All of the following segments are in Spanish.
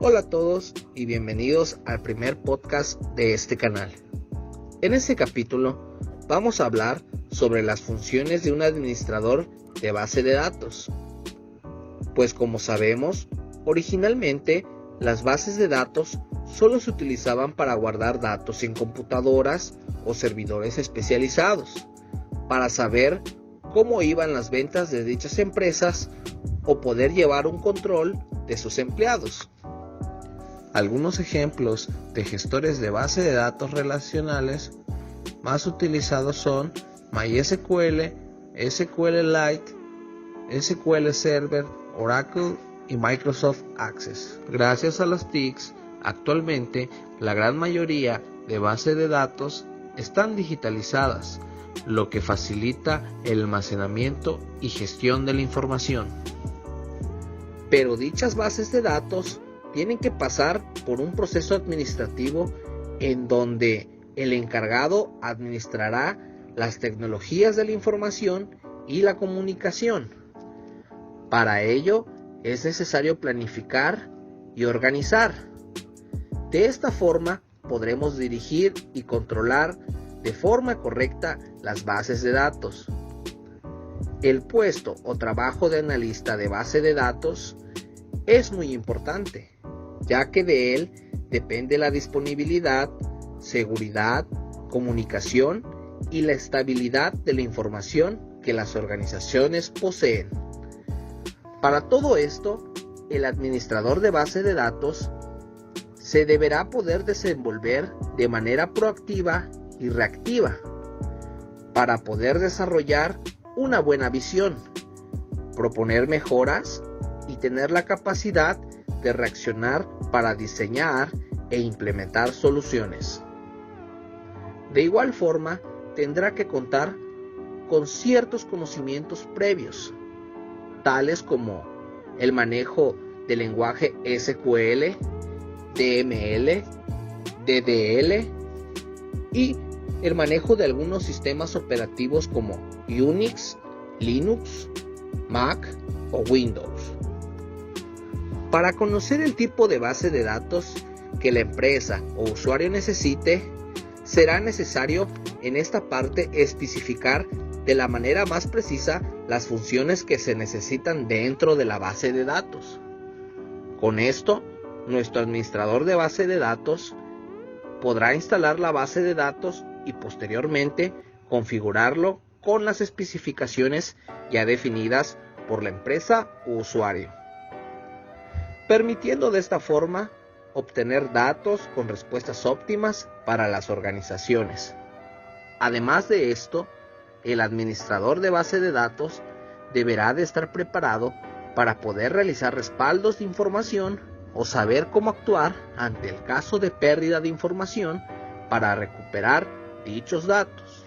Hola a todos y bienvenidos al primer podcast de este canal. En este capítulo vamos a hablar sobre las funciones de un administrador de base de datos. Pues como sabemos, originalmente las bases de datos solo se utilizaban para guardar datos en computadoras o servidores especializados, para saber cómo iban las ventas de dichas empresas o poder llevar un control de sus empleados. Algunos ejemplos de gestores de base de datos relacionales más utilizados son MySQL, SQLite, SQL Server, Oracle y Microsoft Access. Gracias a las TICs, actualmente la gran mayoría de bases de datos están digitalizadas, lo que facilita el almacenamiento y gestión de la información. Pero dichas bases de datos tienen que pasar por un proceso administrativo en donde el encargado administrará las tecnologías de la información y la comunicación. Para ello es necesario planificar y organizar. De esta forma podremos dirigir y controlar de forma correcta las bases de datos. El puesto o trabajo de analista de base de datos es muy importante, ya que de él depende la disponibilidad, seguridad, comunicación y la estabilidad de la información que las organizaciones poseen. Para todo esto, el administrador de base de datos se deberá poder desenvolver de manera proactiva y reactiva para poder desarrollar una buena visión, proponer mejoras y tener la capacidad de reaccionar para diseñar e implementar soluciones. De igual forma, tendrá que contar con ciertos conocimientos previos, tales como el manejo del lenguaje SQL, DML, DDL y el manejo de algunos sistemas operativos como Unix, Linux, Mac o Windows. Para conocer el tipo de base de datos que la empresa o usuario necesite, será necesario en esta parte especificar de la manera más precisa las funciones que se necesitan dentro de la base de datos. Con esto, nuestro administrador de base de datos podrá instalar la base de datos y posteriormente configurarlo con las especificaciones ya definidas por la empresa u usuario, permitiendo de esta forma obtener datos con respuestas óptimas para las organizaciones. Además de esto, el administrador de base de datos deberá de estar preparado para poder realizar respaldos de información o saber cómo actuar ante el caso de pérdida de información para recuperar dichos datos.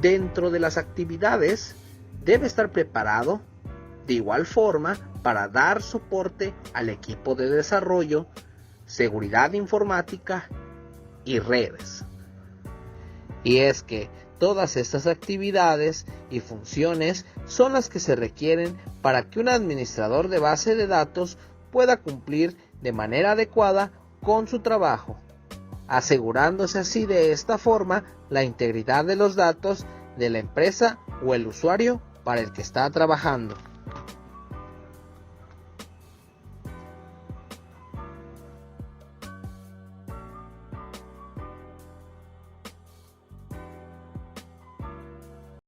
Dentro de las actividades, debe estar preparado de igual forma para dar soporte al equipo de desarrollo, seguridad informática y redes. Y es que todas estas actividades y funciones son las que se requieren para que un administrador de base de datos pueda cumplir de manera adecuada con su trabajo, asegurándose así de esta forma la integridad de los datos de la empresa o el usuario para el que está trabajando.